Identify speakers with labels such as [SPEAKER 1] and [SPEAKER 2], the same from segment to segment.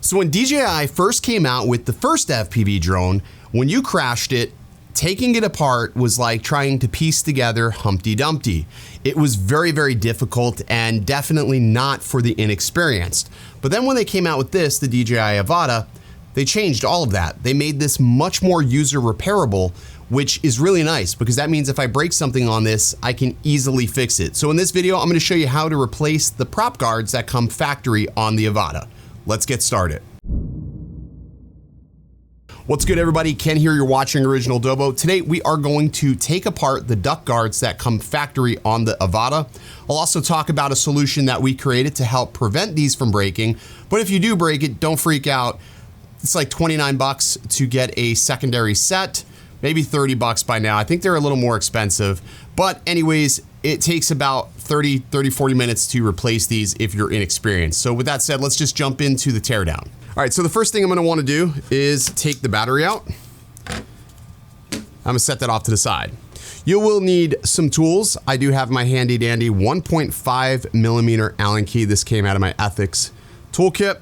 [SPEAKER 1] So when DJI first came out with the first FPV drone, when you crashed it, taking it apart was like trying to piece together Humpty Dumpty. It was very, very difficult and definitely not for the inexperienced. But then when they came out with this, the DJI Avata, they changed all of that. They made this much more user repairable, which is really nice because that means if I break something on this, I can easily fix it. So in this video, I'm going to show you how to replace the prop guards that come factory on the Avata. Let's get started. What's good, everybody? Ken here, you're watching Original Dobo. Today, we are going to take apart the duck guards that come factory on the Avata. I'll also talk about a solution that we created to help prevent these from breaking. But if you do break it, don't freak out. It's like 29 bucks to get a secondary set, maybe 30 bucks by now. I think they're a little more expensive. But anyways, it takes about 40 minutes to replace these if you're inexperienced. So with that said, let's just jump into the teardown. All right, so the first thing I'm gonna wanna do is take the battery out. I'm gonna set that off to the side. You will need some tools. I do have my handy dandy 1.5 millimeter Allen key. This came out of my Ethics toolkit.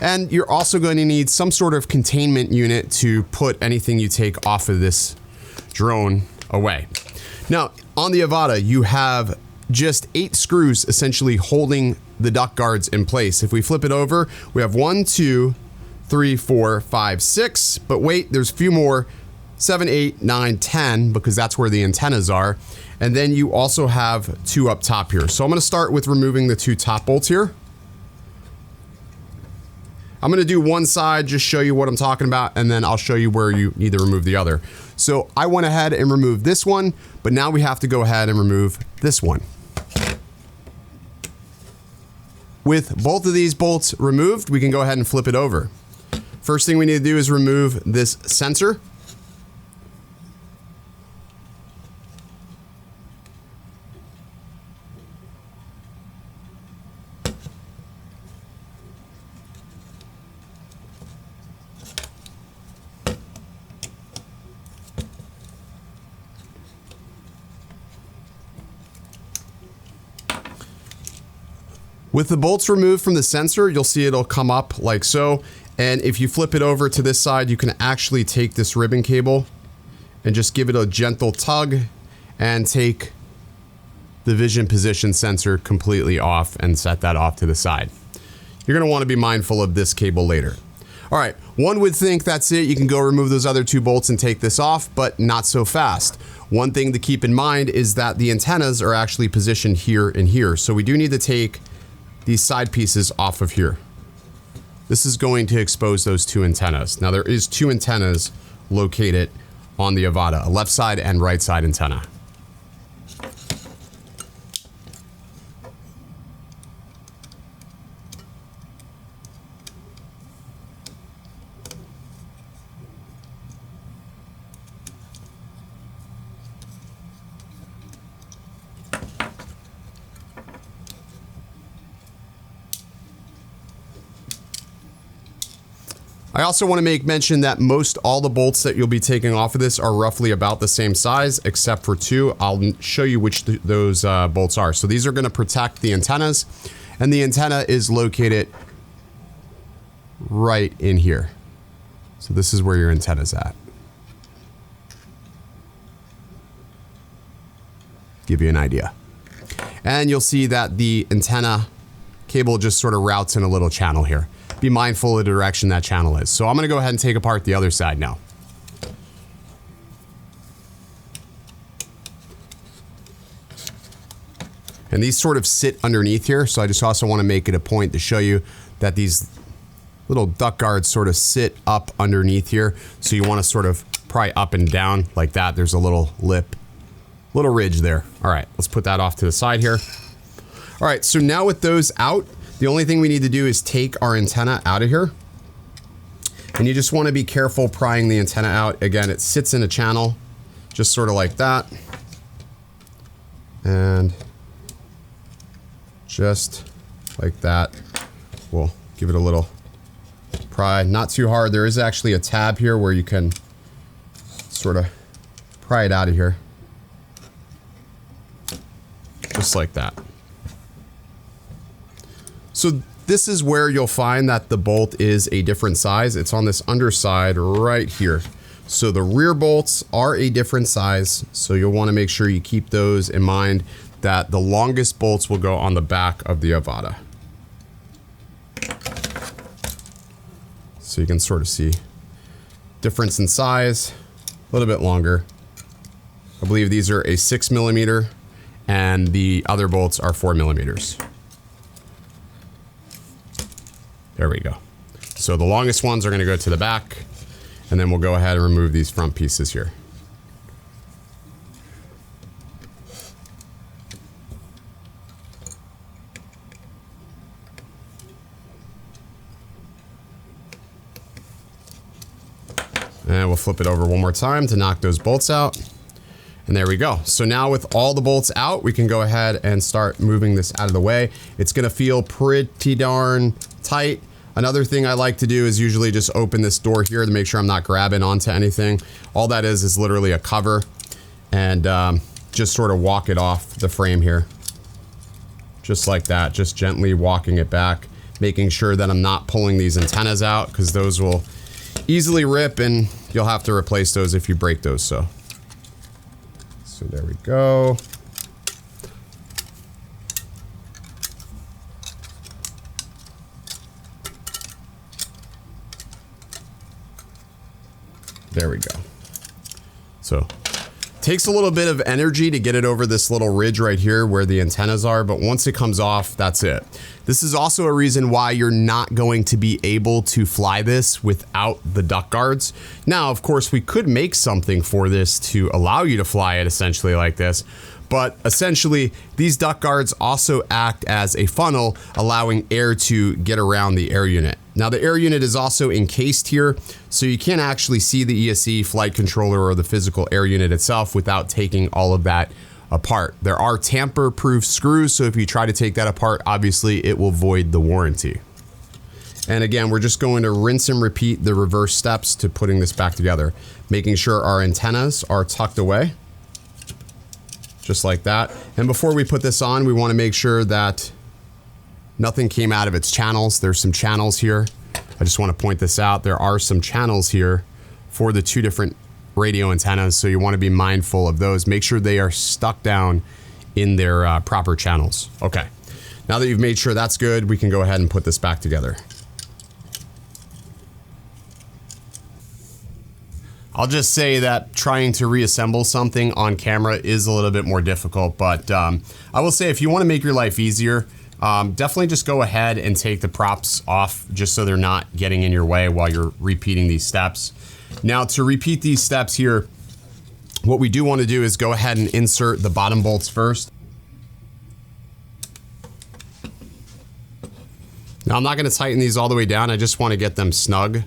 [SPEAKER 1] And you're also going to need some sort of containment unit to put anything you take off of this drone away. Now, on the Avata, you have just 8 screws essentially holding the duck guards in place. If we flip it over, we have 1, 2, 3, 4, 5, 6, but wait, there's a few more, 7, 8, 9, 10, because that's where the antennas are. And then you also have 2 up top here. So I'm gonna start with removing the 2 top bolts here. I'm gonna do one side, just show you what I'm talking about, and then I'll show you where you need to remove the other. So I went ahead and removed this one, but now we have to go ahead and remove this one. With both of these bolts removed, we can go ahead and flip it over. First thing we need to do is remove this sensor. With the bolts removed from the sensor, you'll see it'll come up like so. And if you flip it over to this side, you can actually take this ribbon cable and just give it a gentle tug and take the vision position sensor completely off and set that off to the side. You're gonna wanna be mindful of this cable later. All right, one would think that's it. You can go remove those other 2 bolts and take this off, but not so fast. One thing to keep in mind is that the antennas are actually positioned here and here. So we do need to take these side pieces off of here. This is going to expose those 2 antennas. Now there is 2 antennas located on the Avata, a left side and right side antenna. I also want to make mention that most all the bolts that you'll be taking off of this are roughly about the same size, except for 2. I'll show you which those bolts are. So these are going to protect the antennas, and the antenna is located right in here. So this is where your antenna's at. Give you an idea. And you'll see that the antenna cable just sort of routes in a little channel here. Be mindful of the direction that channel is. So I'm gonna go ahead and take apart the other side now. And these sort of sit underneath here, so I just also wanna make it a point to show you that these little duck guards sort of sit up underneath here. So you wanna sort of pry up and down like that. There's a little lip, little ridge there. All right, let's put that off to the side here. All right, so now with those out, the only thing we need to do is take our antenna out of here. And you just want to be careful prying the antenna out. Again, it sits in a channel, just sort of like that. And just like that. We'll give it a little pry, not too hard. There is actually a tab here where you can sort of pry it out of here. Just like that. So This is where you'll find that the bolt is a different size. It's on this underside right here. So the rear bolts are a different size. So you'll want to make sure you keep those in mind, that the longest bolts will go on the back of the Avata. So you can sort of see difference in size, a little bit longer. I believe these are a 6mm and the other bolts are 4mm. There we go. So the longest ones are going to go to the back, and then we'll go ahead and remove these front pieces here. And we'll flip it over one more time to knock those bolts out. And there we go. So now with all the bolts out, we can go ahead and start moving this out of the way. It's gonna feel pretty darn tight. Another thing I like to do is usually just open this door here to make sure I'm not grabbing onto anything. All that is literally a cover, and just sort of walk it off the frame here. Just like that, just gently walking it back, making sure that I'm not pulling these antennas out, because those will easily rip and you'll have to replace those if you break those. So there we go. There we go. So takes a little bit of energy to get it over this little ridge right here where the antennas are, but once it comes off, that's it. This is also a reason why you're not going to be able to fly this without the duck guards. Now, of course, we could make something for this to allow you to fly it essentially like this, but essentially these duck guards also act as a funnel, allowing air to get around the air unit. Now the air unit is also encased here, so you can't actually see the ESC flight controller or the physical air unit itself without taking all of that apart. There are tamper-proof screws, so if you try to take that apart, obviously it will void the warranty. And again, we're just going to rinse and repeat the reverse steps to putting this back together, making sure our antennas are tucked away, just like that. And before we put this on, we want to make sure that nothing came out of its channels. There's some channels here. I just want to point this out. There are some channels here for the two different radio antennas, so you want to be mindful of those. Make sure they are stuck down in their proper channels. Okay, now that you've made sure that's good, we can go ahead and put this back together. I'll just say that trying to reassemble something on camera is a little bit more difficult, but I will say if you want to make your life easier, definitely just go ahead and take the props off just so they're not getting in your way while you're repeating these steps. Now to repeat these steps here, what we do want to do is go ahead and insert the bottom bolts first. Now I'm not going to tighten these all the way down, I just want to get them snug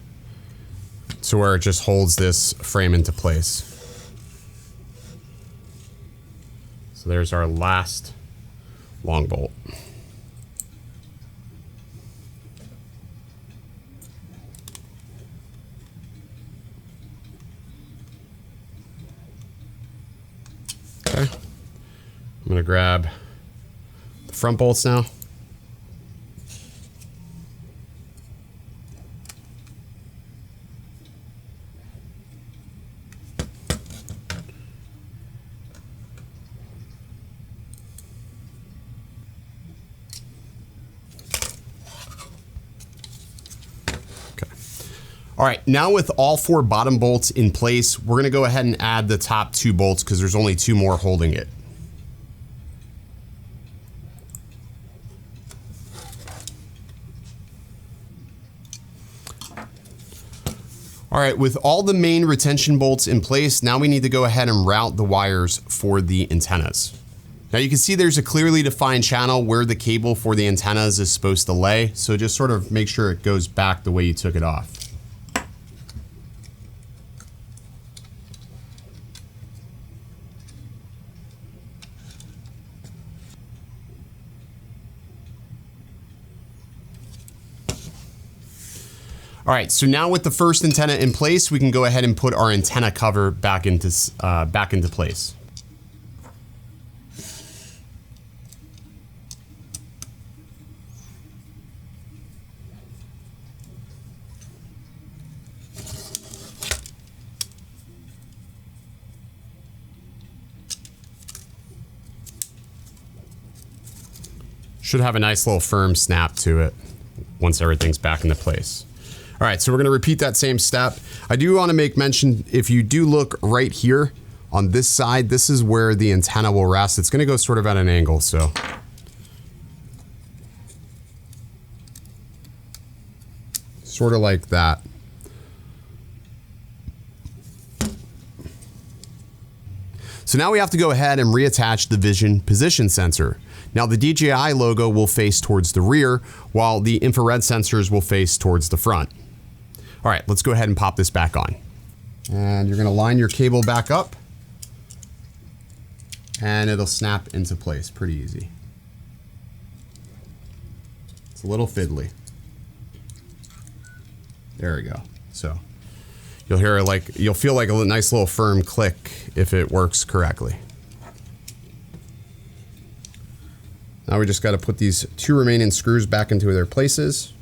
[SPEAKER 1] to where it just holds this frame into place. So there's our last long bolt. Okay, I'm gonna grab the front bolts now. All right, now with all four bottom bolts in place, we're gonna go ahead and add the top two bolts because there's only two more holding it. All right, with all the main retention bolts in place, now we need to go ahead and route the wires for the antennas. Now you can see there's a clearly defined channel where the cable for the antennas is supposed to lay, so just sort of make sure it goes back the way you took it off. All right, so now with the first antenna in place, we can go ahead and put our antenna cover back into place. Should have a nice little firm snap to it once everything's back into place. All right, so we're gonna repeat that same step. I do wanna make mention, if you do look right here on this side, this is where the antenna will rest. It's gonna go sort of at an angle, so. Sort of like that. So now we have to go ahead and reattach the vision position sensor. Now the DJI logo will face towards the rear, while the infrared sensors will face towards the front. All right, let's go ahead and pop this back on. And you're gonna line your cable back up, and it'll snap into place pretty easy. It's a little fiddly. There we go. So you'll hear you'll feel like a nice little firm click if it works correctly. Now we just got to put these 2 remaining screws back into their places.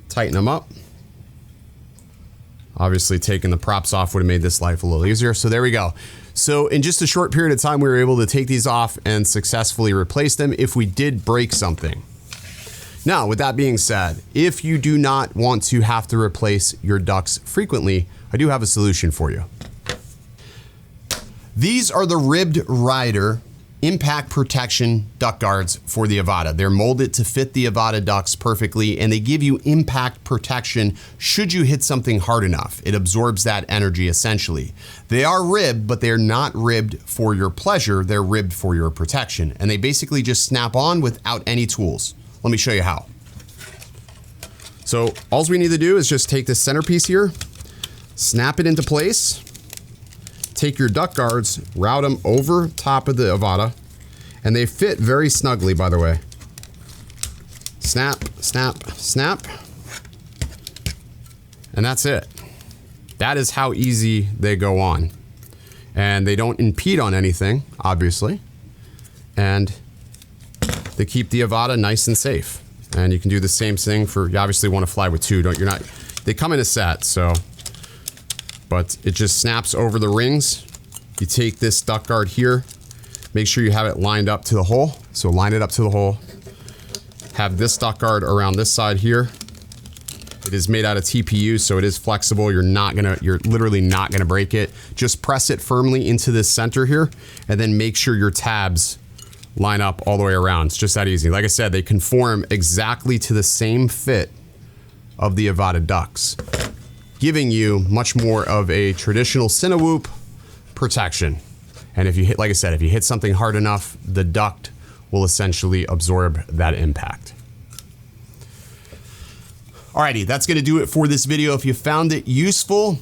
[SPEAKER 1] Tighten them up. Obviously taking the props off would have made this life a little easier. So there we go. So in just a short period of time, we were able to take these off and successfully replace them if we did break something. Now, with that being said, if you do not want to have to replace your ducts frequently, I do have a solution for you. These are the ribbed rider impact protection duct guards for the Avata. They're molded to fit the Avata ducts perfectly, and they give you impact protection should you hit something hard enough. It absorbs that energy essentially. They are ribbed, but they're not ribbed for your pleasure. They're ribbed for your protection, and they basically just snap on without any tools. Let me show you how. So all we need to do is just take this centerpiece here, snap it into place, take your duct guards, route them over top of the Avata, and they fit very snugly, by the way. Snap, snap, snap, and that's it. That is how easy they go on. And they don't impede on anything, obviously. And they keep the Avata nice and safe. And you can do the same thing for, you obviously want to fly with 2, they come in a set, so. But it just snaps over the rings. You take this duct guard here, make sure you have it lined up to the hole. So line it up to the hole. Have this duct guard around this side here. It is made out of TPU, so it is flexible. You're literally not gonna break it. Just press it firmly into this center here, and then make sure your tabs line up all the way around. It's just that easy. Like I said, they conform exactly to the same fit of the Avata ducts, giving you much more of a traditional Cinewhoop protection. And if you hit, like I said, if you hit something hard enough, the duct will essentially absorb that impact. Alrighty, that's gonna do it for this video. If you found it useful,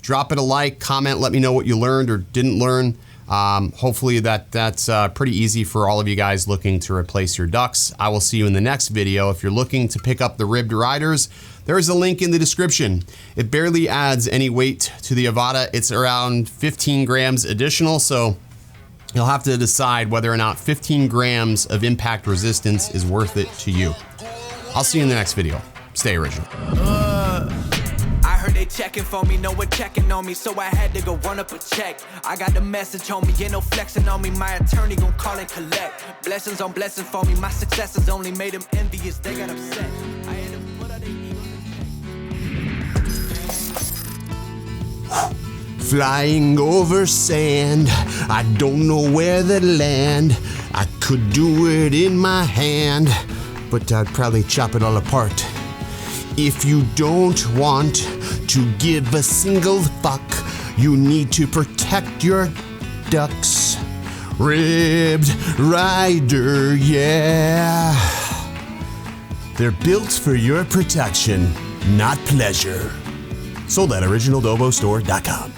[SPEAKER 1] drop it a like, comment, let me know what you learned or didn't learn. Hopefully that's pretty easy for all of you guys looking to replace your ducts. I will see you in the next video. If you're looking to pick up the ribbed riders, there is a link in the description. It barely adds any weight to the Avata. It's around 15 grams additional, so you'll have to decide whether or not 15 grams of impact resistance is worth it to you. I'll see you in the next video. Stay original.
[SPEAKER 2] I heard they checking for me, no one checking on me, so I had to go run up a check. I got the message on me, ain't no flexing on me, my attorney gon' call and collect. Blessings on blessings for me, my successes only made them envious, they got upset. I had to put out
[SPEAKER 1] Flying over sand, I don't know where to land. I could do it in my hand, but I'd probably chop it all apart. If you don't want to give a single fuck, you need to protect your ducks. Ribbed rider, yeah. They're built for your protection, not pleasure. Sold at OriginalDobostore.com.